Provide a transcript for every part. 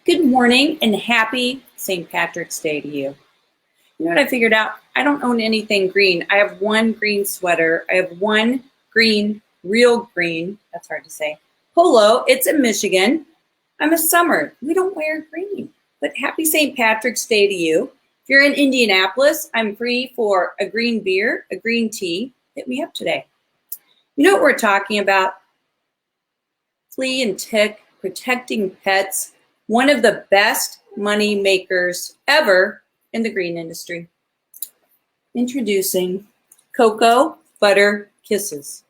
Good morning and happy St. Patrick's Day to you. You know what I figured out? I don't own anything green. I have one green sweater. I have one green, real green, that's hard to say, polo. It's in Michigan. I'm a summer. We don't wear green. But happy St. Patrick's Day to you. If you're in Indianapolis, I'm free for a green beer, a green tea. Hit me up today. You know what we're talking about? Flea and Tick, protecting pets. One of the best money makers ever in the green industry. Introducing Cocoa Butter Kisses.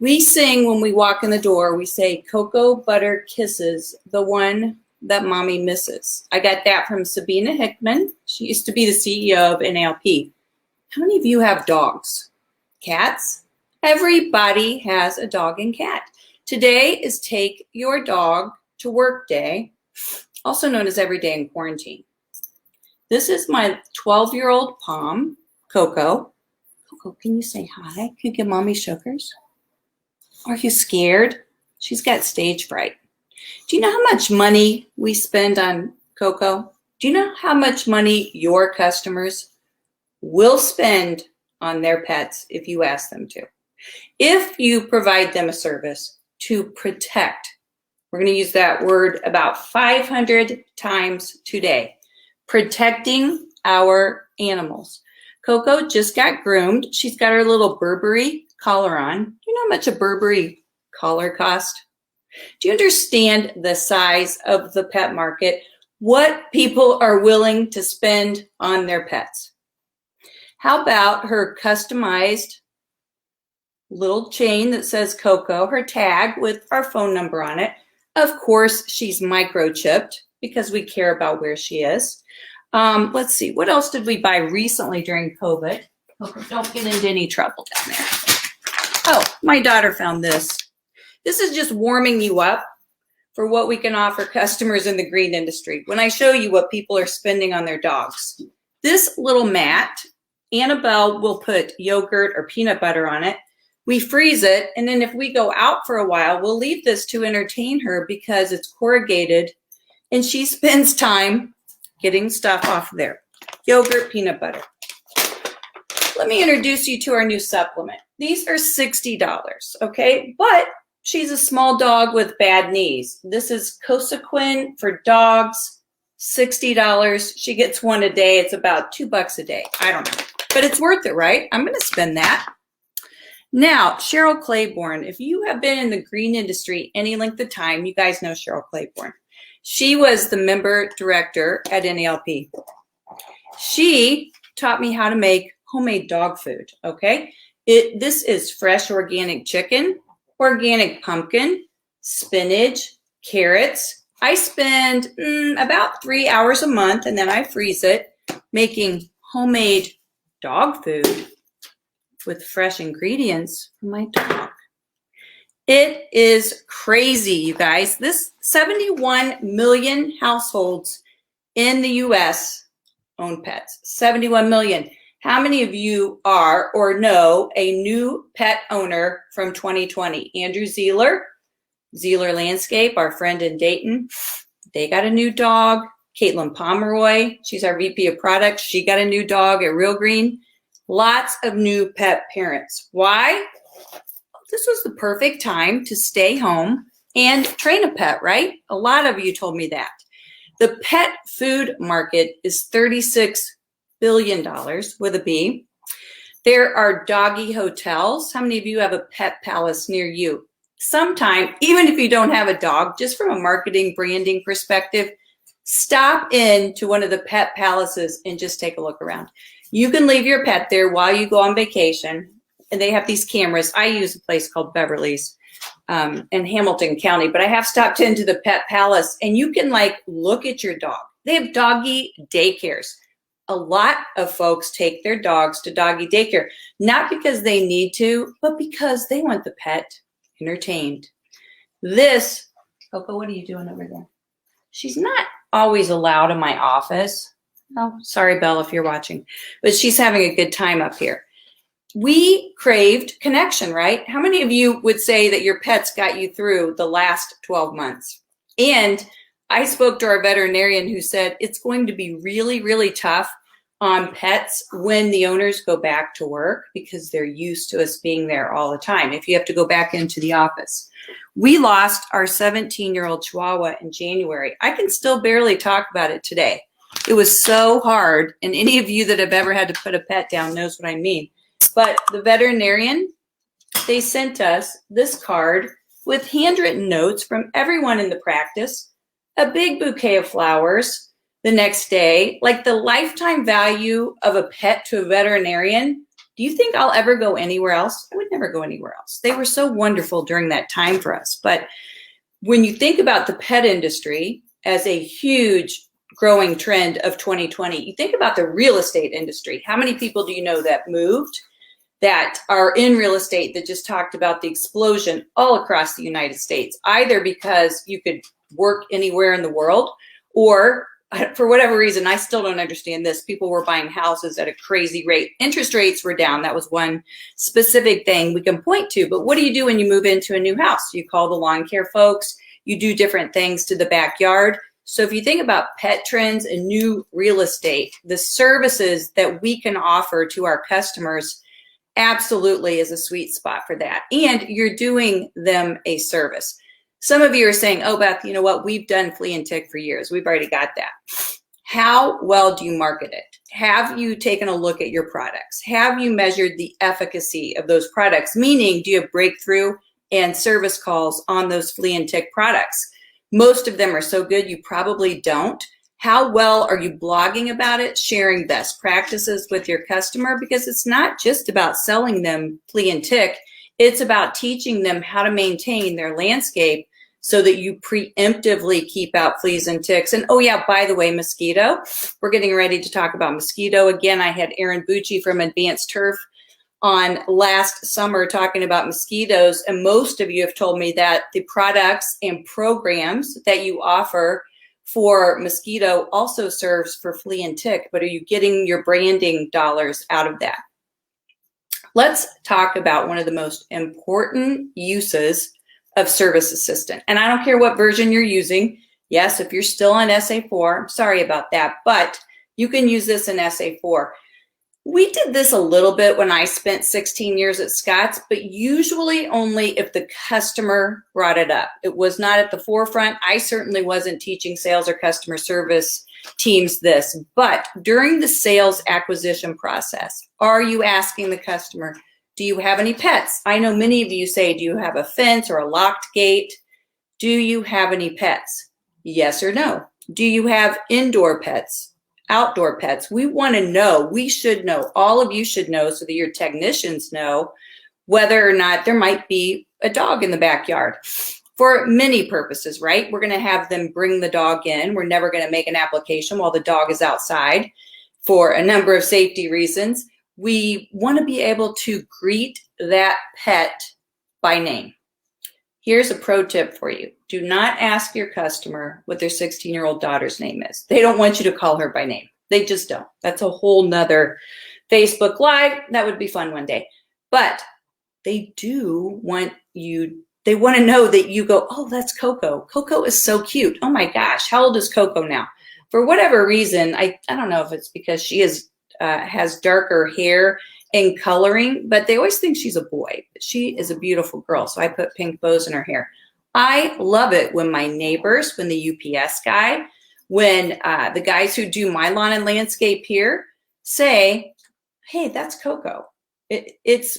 We sing when we walk in the door, we say, Cocoa Butter Kisses, the one that mommy misses. I got that from Sabina Hickman. She used to be the CEO of NLP. How many of you have dogs? Cats? Everybody has a dog and cat. Today is Take Your Dog to Work Day, also known as Every Day in Quarantine. This is my 12-year-old Pom, Coco. Coco, can you say hi? Can you give mommy sugars? Are you scared? She's got stage fright. Do you know how much money we spend on Coco? Do you know how much money your customers will spend on their pets if you ask them to? If you provide them a service to protect, we're going to use that word about 500 times today. Protecting our animals. Coco just got groomed. She's got her little Burberry collar on. Do you know how much a Burberry collar cost? Do you understand the size of the pet market? What people are willing to spend on their pets? How about her customized little chain that says Coco, her tag with our phone number on it? Of course, she's microchipped because we care about where she is. Let's see, what else did we buy recently during COVID? Okay, don't get into any trouble down there. Oh, my daughter found this. This is just warming you up for what we can offer customers in the green industry. When I show you what people are spending on their dogs. This little mat, Annabelle will put yogurt or peanut butter on it. We freeze it, and then if we go out for a while, we'll leave this to entertain her because it's corrugated, and she spends time getting stuff off there. Yogurt, peanut butter. Let me introduce you to our new supplement. These are $60, okay? But she's a small dog with bad knees. This is Cosequin for dogs, $60. She gets one a day. It's about $2 a day. I don't know, but it's worth it, right? I'm going to spend that. Now, Cheryl Claiborne, if you have been in the green industry any length of time, you guys know Cheryl Claiborne. She was the member director at NALP. She taught me how to make homemade dog food, okay? This is fresh organic chicken, organic pumpkin, spinach, carrots. I spend about 3 hours a month, and then I freeze it, making homemade dog food with fresh ingredients for my dog. It is crazy, you guys. This 71 million households in the US own pets. 71 million. How many of you are or know a new pet owner from 2020? Andrew Zeeler, Zeeler Landscape, our friend in Dayton. They got a new dog. Caitlin Pomeroy, she's our VP of products. She got a new dog at Real Green. Lots of new pet parents. Why? This was the perfect time to stay home and train a pet, right? A lot of you told me that. The pet food market is $36 billion with a B. There are doggy hotels. How many of you have a pet palace near you? Sometime, even if you don't have a dog, just from a marketing, branding perspective, stop in to one of the pet palaces and just take a look around. You can leave your pet there while you go on vacation, and they have these cameras. I use a place called Beverly's in Hamilton County, but I have stopped into the Pet Palace, and you can look at your dog. They have doggy daycares. A lot of folks take their dogs to doggy daycare, not because they need to, but because they want the pet entertained. This, Coco, what are you doing over there? She's not always allowed in my office. Oh, sorry, Belle, if you're watching, but she's having a good time up here. We craved connection, right? How many of you would say that your pets got you through the last 12 months? And I spoke to our veterinarian who said it's going to be really, really tough on pets when the owners go back to work because they're used to us being there all the time. If you have to go back into the office. We lost our 17-year-old Chihuahua in January. I can still barely talk about it today. It was so hard, and any of you that have ever had to put a pet down knows what I mean. But the veterinarian, they sent us this card with handwritten notes from everyone in the practice, a big bouquet of flowers the next day, like the lifetime value of a pet to a veterinarian. Do you think I'll ever go anywhere else? I would never go anywhere else. They were so wonderful during that time for us. But when you think about the pet industry as a huge growing trend of 2020, you think about the real estate industry. How many people do you know that moved, that are in real estate, that just talked about the explosion all across the United States, either because you could work anywhere in the world, or for whatever reason, I still don't understand this, people were buying houses at a crazy rate. Interest rates were down. That was one specific thing we can point to. But what do you do when you move into a new house? You call the lawn care folks. You do different things to the backyard. So if you think about pet trends and new real estate, the services that we can offer to our customers absolutely is a sweet spot for that. And you're doing them a service. Some of you are saying, oh, Beth, you know what? We've done Flea and Tick for years. We've already got that. How well do you market it? Have you taken a look at your products? Have you measured the efficacy of those products? Meaning, do you have breakthrough and service calls on those Flea and Tick products? Most of them are so good, you probably don't. How well are you blogging about it, sharing best practices with your customer? Because it's not just about selling them Flea and Tick. It's about teaching them how to maintain their landscape so that you preemptively keep out fleas and ticks. And oh yeah, by the way, mosquito. We're getting ready to talk about mosquito. Again, I had Aaron Bucci from Advanced Turf on last summer talking about mosquitoes. And most of you have told me that the products and programs that you offer for mosquito also serves for flea and tick, but are you getting your branding dollars out of that? Let's talk about one of the most important uses of Service Assistant. And I don't care what version you're using. Yes, if you're still on SA4, sorry about that, but you can use this in SA4. We did this a little bit when I spent 16 years at Scotts, but usually only if the customer brought it up. It was not at the forefront. I certainly wasn't teaching sales or customer service teams this, but during the sales acquisition process, are you asking the customer, do you have any pets? I know many of you say, do you have a fence or a locked gate? Do you have any pets? Yes or no. Do you have indoor pets, outdoor pets? We want to know, we should know, all of you should know so that your technicians know whether or not there might be a dog in the backyard. For many purposes, right? We're going to have them bring the dog in. We're never going to make an application while the dog is outside for a number of safety reasons. We want to be able to greet that pet by name. Here's a pro tip for you. Do not ask your customer what their 16-year-old daughter's name is. They don't want you to call her by name. They just don't. That's a whole nother Facebook Live. That would be fun one day. But they do want you, they want to know that you go, oh, that's Coco. Coco is so cute. Oh my gosh, how old is Coco now? For whatever reason, I don't know if it's because she has darker hair and coloring, but they always think she's a boy. But she is a beautiful girl, so I put pink bows in her hair. I love it when my neighbors, when the UPS guy, when the guys who do my lawn and landscape here say, hey, that's Coco.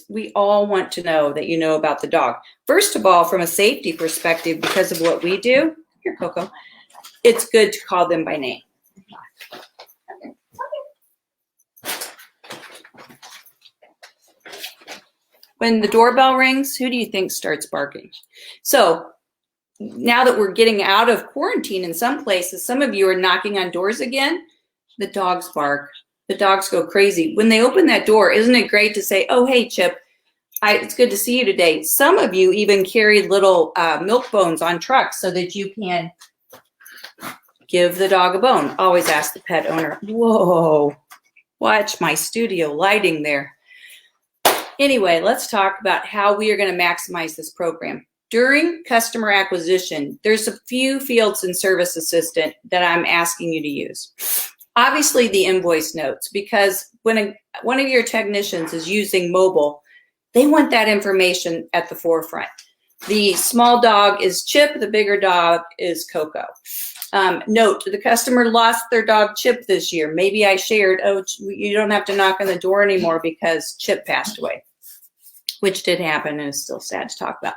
We all want to know that you know about the dog. First of all, from a safety perspective, because of what we do, here, Coco, it's good to call them by name. When the doorbell rings, who do you think starts barking? So now that we're getting out of quarantine in some places, some of you are knocking on doors again, the dogs bark. The dogs go crazy. When they open that door, isn't it great to say, oh, hey, Chip, it's good to see you today. Some of you even carry little milk bones on trucks so that you can give the dog a bone. Always ask the pet owner, whoa, watch my studio lighting there. Anyway, let's talk about how we are going to maximize this program. during customer acquisition, there's a few fields in Service Assistant that I'm asking you to use. Obviously, the invoice notes, because when one of your technicians is using mobile, they want that information at the forefront. The small dog is Chip, the bigger dog is Coco. Note, the customer lost their dog Chip this year. Maybe I shared, oh, you don't have to knock on the door anymore because Chip passed away, which did happen and is still sad to talk about.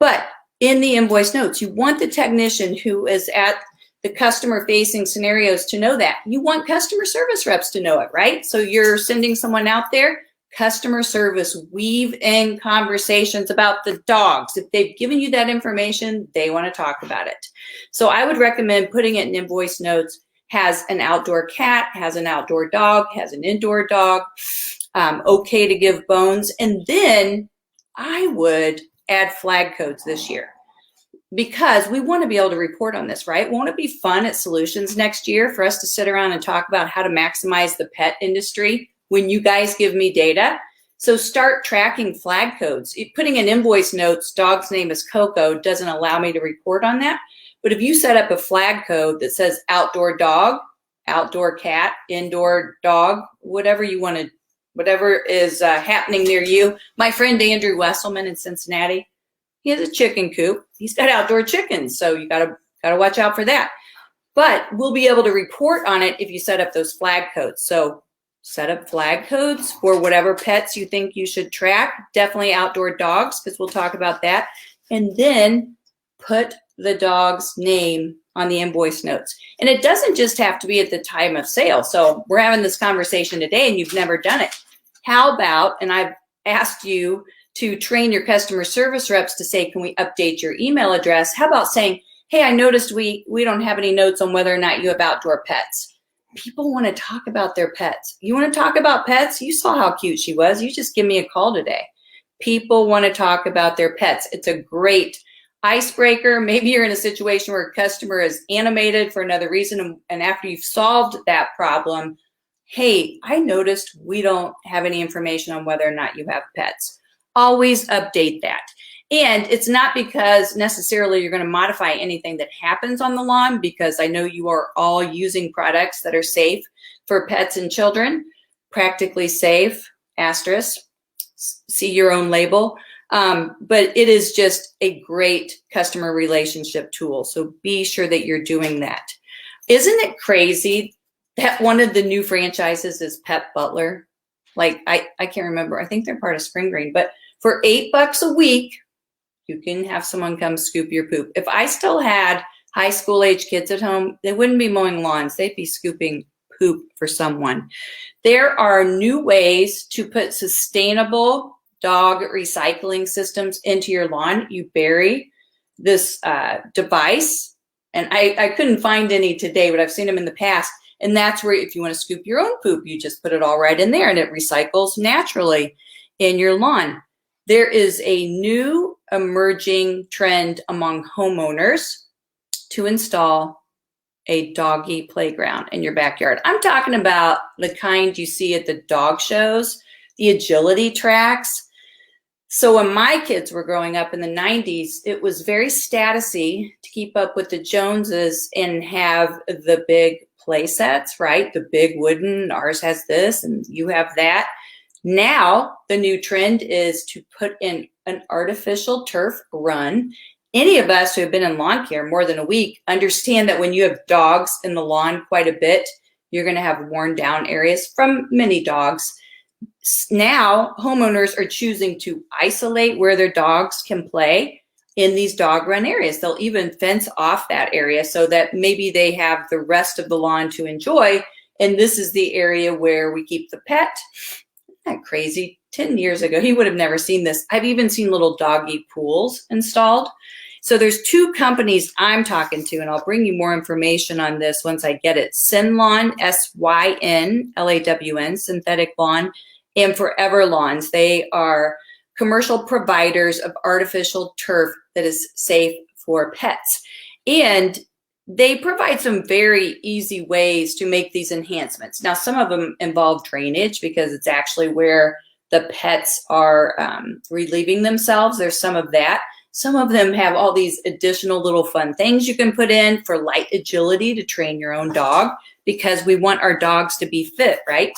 But in the invoice notes, you want the technician who is at the customer-facing scenarios to know that. You want customer service reps to know it, right? So you're sending someone out there, customer service, weave in conversations about the dogs. If they've given you that information, they want to talk about it. So I would recommend putting it in invoice notes. Has an outdoor cat, has an outdoor dog, has an indoor dog, okay to give bones. And then I would add flag codes this year, because we want to be able to report on this, right? Won't it be fun at Solutions next year for us to sit around and talk about how to maximize the pet industry when you guys give me data? So start tracking flag codes. Putting in invoice notes, dog's name is Coco, doesn't allow me to report on that. But if you set up a flag code that says outdoor dog, outdoor cat, indoor dog, whatever you want to, whatever is happening near you. My friend Andrew Wesselman in Cincinnati, he has a chicken coop. He's got outdoor chickens, so you gotta watch out for that. But we'll be able to report on it if you set up those flag codes. So set up flag codes for whatever pets you think you should track. Definitely outdoor dogs, because we'll talk about that. And then put the dog's name on the invoice notes. And it doesn't just have to be at the time of sale. So we're having this conversation today and you've never done it. How about, and I've asked you to train your customer service reps to say, can we update your email address? How about saying, hey, I noticed we don't have any notes on whether or not you have outdoor pets. People want to talk about their pets. You want to talk about pets? You saw how cute she was. You just give me a call today. People want to talk about their pets. It's a great icebreaker. Maybe you're in a situation where a customer is animated for another reason, and after you've solved that problem, hey, I noticed we don't have any information on whether or not you have pets. Always update that. And it's not because necessarily you're going to modify anything that happens on the lawn, because I know you are all using products that are safe for pets and children. Practically safe, asterisk, see your own label. But it is just a great customer relationship tool. So be sure that you're doing that. Isn't it crazy that one of the new franchises is Pep Butler? Like, I can't remember. I think they're part of Spring Green. But for $8 a week, you can have someone come scoop your poop. If I still had high school age kids at home, they wouldn't be mowing lawns. They'd be scooping poop for someone. There are new ways to put sustainable dog recycling systems into your lawn. You bury this device, and I couldn't find any today, but I've seen them in the past. And that's where, if you want to scoop your own poop, you just put it all right in there and it recycles naturally in your lawn. There is a new emerging trend among homeowners to install a doggy playground in your backyard. I'm talking about the kind you see at the dog shows, the agility tracks. So when my kids were growing up in the 90s, it was very statusy to keep up with the Joneses and have the big play sets, right? The big wooden, ours has this and you have that. Now, the new trend is to put in an artificial turf run. Any of us who have been in lawn care more than a week understand that when you have dogs in the lawn quite a bit, you're going to have worn down areas from many dogs. Now, homeowners are choosing to isolate where their dogs can play in these dog run areas. They'll even fence off that area so that maybe they have the rest of the lawn to enjoy. And this is the area where we keep the pet. Isn't that crazy? 10 years ago, he would have never seen this. I've even seen little doggy pools installed. So there's two companies I'm talking to, and I'll bring you more information on this once I get it. Synlawn, SYNLAWN, Synthetic Lawn, and Forever Lawns. They are commercial providers of artificial turf that is safe for pets. And they provide some very easy ways to make these enhancements. Now, some of them involve drainage because it's actually where the pets are relieving themselves. There's some of that. Some of them have all these additional little fun things you can put in for light agility to train your own dog, because we want our dogs to be fit, right?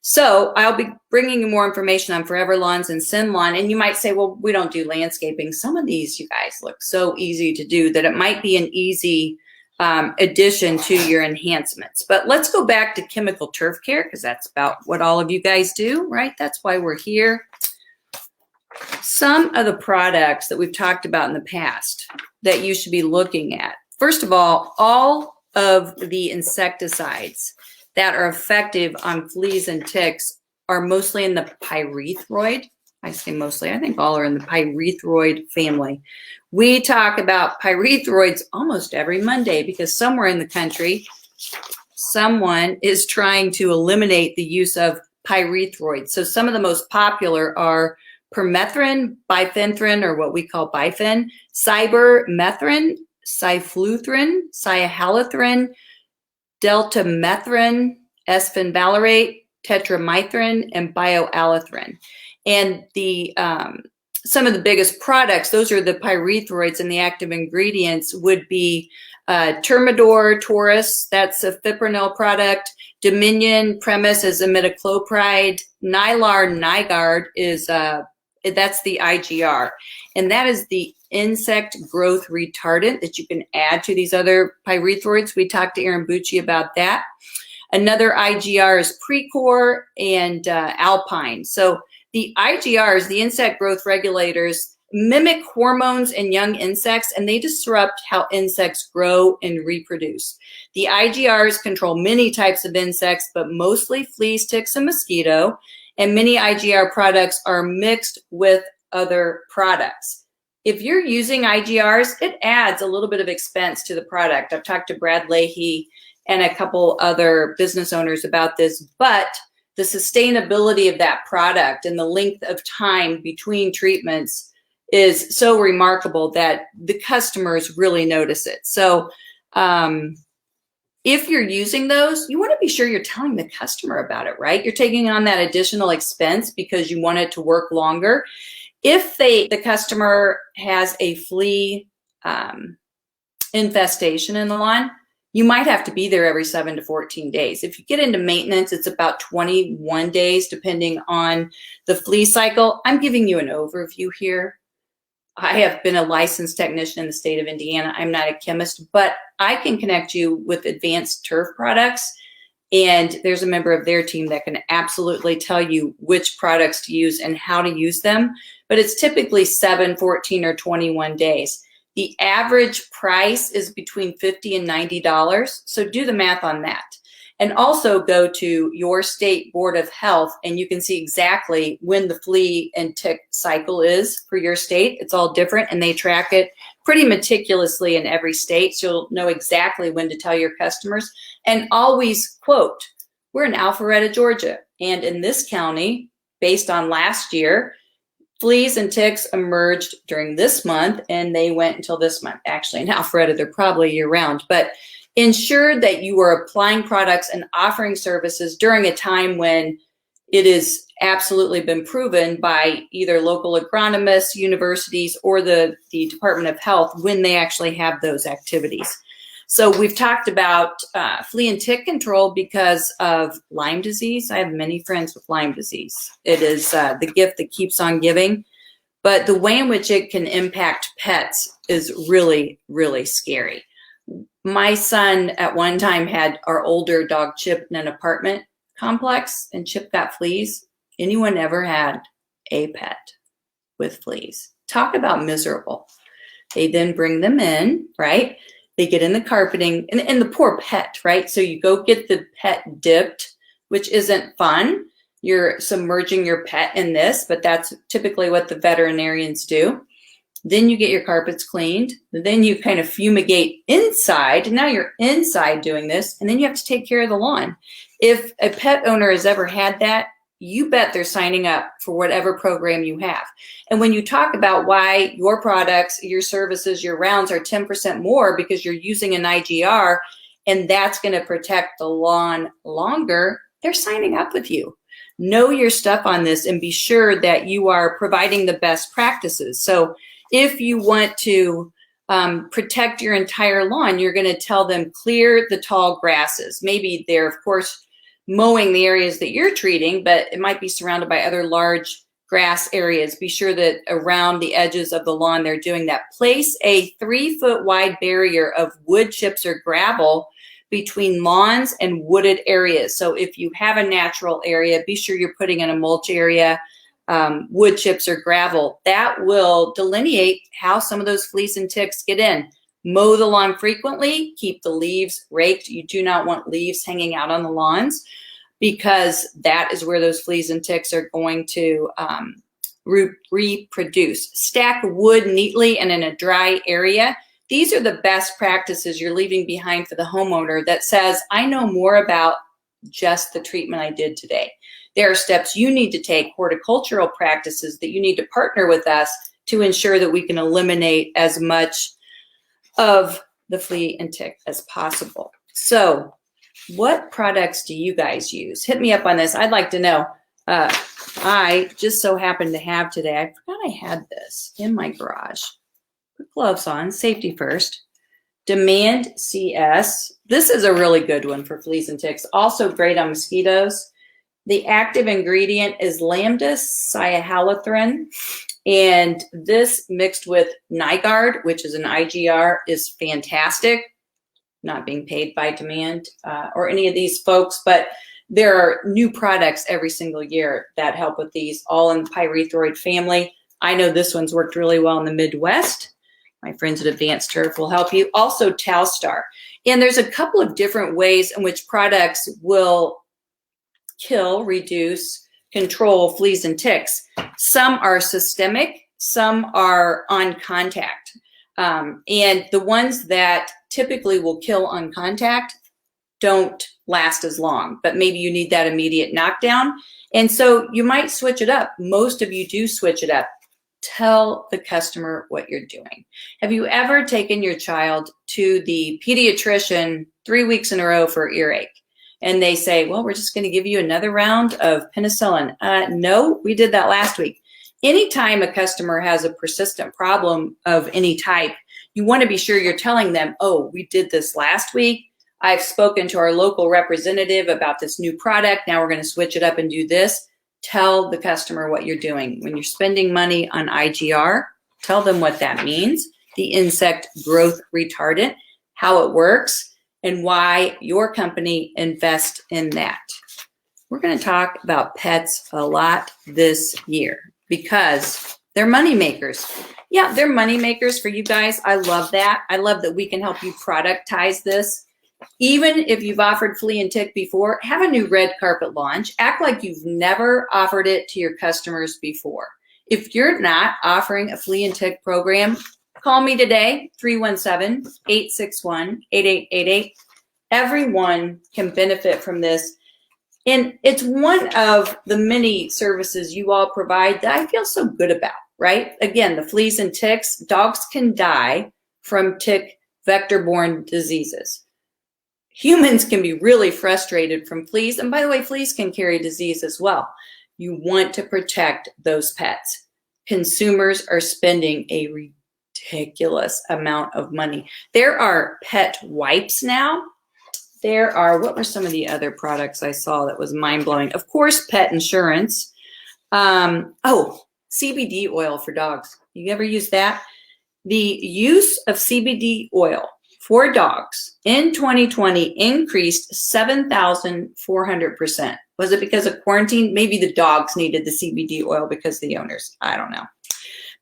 So I'll be bringing you more information on Forever Lawns and Sin Lawn. And you might say, well, we don't do landscaping. Some of these, you guys, look so easy to do that it might be an easy addition to your enhancements. But let's go back to chemical turf care, because that's about what all of you guys do, right? That's why we're here. Some of the products that we've talked about in the past that you should be looking at. First of all of the insecticides that are effective on fleas and ticks are mostly in the pyrethroid. I say mostly, I think all are in the pyrethroid family. We talk about pyrethroids almost every Monday because somewhere in the country, someone is trying to eliminate the use of pyrethroids. So some of the most popular are permethrin, bifenthrin, or what we call bifen, cypermethrin, cyfluthrin, cyhalothrin, deltamethrin, esfenvalerate, tetramethrin, and bioalethrin. And the some of the biggest products, those are the pyrethroids, and the active ingredients would be Termidor taurus, that's a fipronil product. Dominion premise is imidacloprid. Nylar Nigard is that's the IGR, and that is the insect growth retardant that you can add to these other pyrethroids. We talked to Aaron Bucci about that. Another IGR is Precor and Alpine. So the IGRs, the insect growth regulators, mimic hormones in young insects, and they disrupt how insects grow and reproduce. The IGRs control many types of insects, but mostly fleas, ticks, and mosquito. And many IGR products are mixed with other products. If you're using IGRs, it adds a little bit of expense to the product. I've talked to Brad Leahy and a couple other business owners about this, but the sustainability of that product and the length of time between treatments is so remarkable that the customers really notice it. So if you're using those, you want to be sure you're telling the customer about it, right? You're taking on that additional expense because you want it to work longer. If the customer has a flea infestation in the lawn, you might have to be there every 7 to 14 days. If you get into maintenance, it's about 21 days, depending on the flea cycle. I'm giving you an overview here. I have been a licensed technician in the state of Indiana. I'm not a chemist, but I can connect you with advanced turf products. And there's a member of their team that can absolutely tell you which products to use and how to use them. But it's typically 7, 14, or 21 days. The average price is between $50 and $90. So do the math on that. And also go to your state board of health, and you can see exactly when the flea and tick cycle is for your state. It's all different, and they track it pretty meticulously in every state. So you'll know exactly when to tell your customers. And always quote, we're in Alpharetta, Georgia. And in this county, based on last year, fleas and ticks emerged during this month, and they went until this month. Actually, in Alpharetta, they're probably year-round. But ensure that you are applying products and offering services during a time when it has absolutely been proven by either local agronomists, universities, or the Department of Health when they actually have those activities. So we've talked about flea and tick control because of Lyme disease. I have many friends with Lyme disease. It is the gift that keeps on giving. But the way in which it can impact pets is really, really scary. My son at one time had our older dog Chip in an apartment complex, and Chip got fleas. Anyone ever had a pet with fleas? Talk about miserable. They then bring them in, right? They get in the carpeting, and the poor pet, right? So you go get the pet dipped, which isn't fun. You're submerging your pet in this, but that's typically what the veterinarians do. Then you get your carpets cleaned. Then you kind of fumigate inside. Now you're inside doing this, and then you have to take care of the lawn. If a pet owner has ever had that, you bet they're signing up for whatever program you have. And when you talk about why your products, your services, your rounds are 10% more because you're using an IGR, and that's going to protect the lawn longer, they're signing up with you. Know your stuff on this and be sure that you are providing the best practices. So If you want to protect your entire lawn, you're going to tell them clear the tall grasses. Maybe they're, of course, mowing the areas that you're treating, but it might be surrounded by other large grass areas. Be sure that around the edges of the lawn, they're doing that. Place a 3-foot wide barrier of wood chips or gravel between lawns and wooded areas. So if you have a natural area, be sure you're putting in a mulch area, wood chips or gravel. That will delineate how some of those fleas and ticks get in. Mow the lawn frequently, keep the leaves raked. You do not want leaves hanging out on the lawns, because that is where those fleas and ticks are going to reproduce. Stack wood neatly and in a dry area. These are the best practices you're leaving behind for the homeowner that says, I know more about just the treatment I did today. There are steps you need to take, horticultural practices that you need to partner with us to ensure that we can eliminate as much of the flea and tick as possible. So what products do you guys use? Hit me up on this. I'd like to know. I just so happened to have today, I forgot I had this in my garage. Put gloves on, safety first. Demand CS. This is a really good one for fleas and ticks. Also great on mosquitoes. The active ingredient is lambda cyhalothrin. And this mixed with Nigard, which is an IGR, is fantastic. Not being paid by Demand or any of these folks, but there are new products every single year that help with these, all in the pyrethroid family. I know this one's worked really well in the Midwest. My friends at Advanced Turf will help you. Also Talstar. And there's a couple of different ways in which products will kill, reduce, control fleas and ticks. Some are systemic, some are on contact. And the ones that typically will kill on contact don't last as long, but maybe you need that immediate knockdown. And so you might switch it up. Most of you do switch it up. Tell the customer what you're doing. Have you ever taken your child to the pediatrician 3 weeks in a row for earache? And they say, well, we're just going to give you another round of penicillin. No, we did that last week. Anytime a customer has a persistent problem of any type, you want to be sure you're telling them, oh, we did this last week. I've spoken to our local representative about this new product. Now we're going to switch it up and do this. Tell the customer what you're doing. When you're spending money on IGR, tell them what that means, the insect growth retardant, how it works, and why your company invests in that. We're going to talk about pets a lot this year because they're money makers. Yeah, they're money makers for you guys. I love that. I love that we can help you productize this. Even if you've offered flea and tick before, have a new red carpet launch. Act like you've never offered it to your customers before. If you're not offering a flea and tick program, call me today, 317-861-8888. Everyone can benefit from this. And it's one of the many services you all provide that I feel so good about, right? Again, the fleas and ticks, dogs can die from tick vector-borne diseases. Humans can be really frustrated from fleas. And by the way, fleas can carry disease as well. You want to protect those pets. Consumers are spending a ridiculous amount of money. There are pet wipes now. There are, what were some of the other products I saw that was mind-blowing? Of course, pet insurance. CBD oil for dogs. You ever use that? The use of CBD oil for dogs in 2020 increased 7,400%. Was it because of quarantine? Maybe the dogs needed the CBD oil because of the owners. I don't know.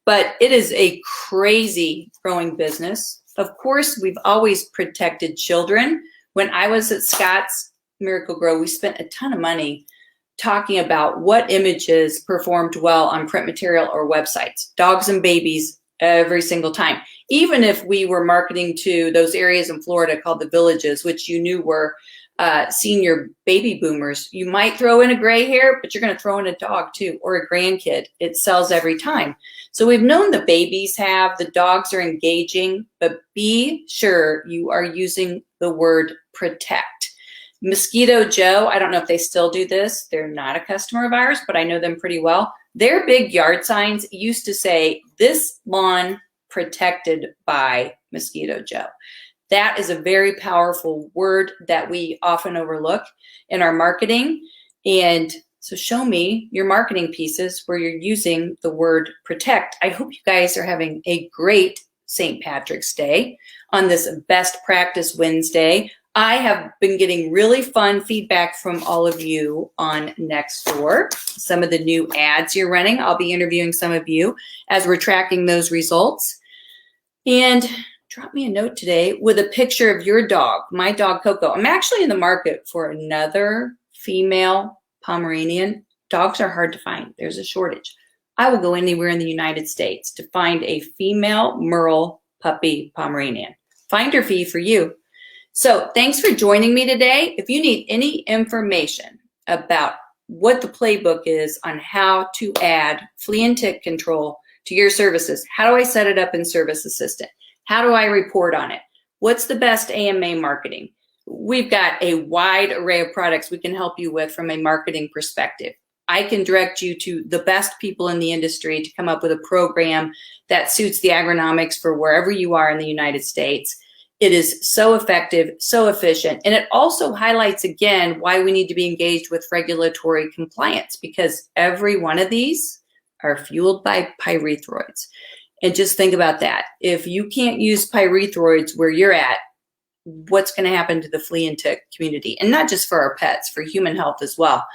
But it is a crazy growing business. Of course, we've always protected children. When I was at Scott's Miracle Grow, we spent a ton of money talking about what images performed well on print material or websites. Dogs and babies every single time. Even if we were marketing to those areas in Florida called the villages, which you knew were senior baby boomers, you might throw in a gray hair, but you're going to throw in a dog too, or a grandkid. It sells every time. So we've known the babies have, the dogs are engaging, but be sure you are using the word protect. Mosquito Joe, I don't know if they still do this. They're not a customer of ours, but I know them pretty well. Their big yard signs used to say, "This lawn protected by Mosquito Joe." That is a very powerful word that we often overlook in our marketing. And so show me your marketing pieces where you're using the word protect. I hope you guys are having a great St. Patrick's Day on this Best Practice Wednesday. I have been getting really fun feedback from all of you on Nextdoor. Some of the new ads you're running, I'll be interviewing some of you as we're tracking those results. And drop me a note today with a picture of your dog, my dog Coco. I'm actually in the market for another female Pomeranian. Dogs are hard to find. There's a shortage. I will go anywhere in the United States to find a female Merle puppy Pomeranian. Finder fee for you. So thanks for joining me today. If you need any information about what the playbook is on how to add flea and tick control to your services, how do I set it up in Service Assistant? How do I report on it? What's the best AMA marketing? We've got a wide array of products we can help you with from a marketing perspective. I can direct you to the best people in the industry to come up with a program that suits the agronomics for wherever you are in the United States. It is so effective, so efficient, and it also highlights again why we need to be engaged with regulatory compliance, because every one of these are fueled by pyrethroids. And just think about that. If you can't use pyrethroids where you're at, what's going to happen to the flea and tick community? And not just for our pets, for human health as well.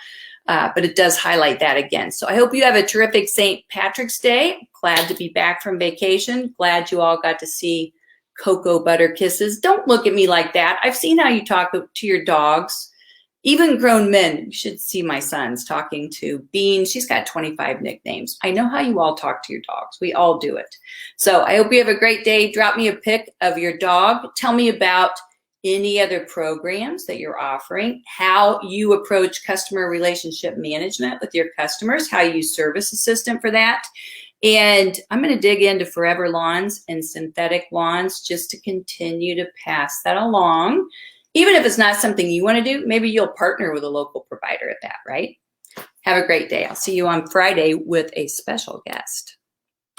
But it does highlight that again. So I hope you have a terrific St. Patrick's Day. Glad to be back from vacation. Glad you all got to see Cocoa Butter Kisses. Don't look at me like that. I've seen how you talk to your dogs. Even grown men. You should see my sons talking to Bean. She's got 25 nicknames. I know how you all talk to your dogs. We all do it. So I hope you have a great day. Drop me a pic of your dog. Tell me about any other programs that you're offering, how you approach customer relationship management with your customers, how you use Service Assistant for that. And I'm going to dig into forever lawns and synthetic lawns just to continue to pass that along. Even if it's not something you want to do, maybe you'll partner with a local provider at that, right? Have a great day. I'll see you on Friday with a special guest.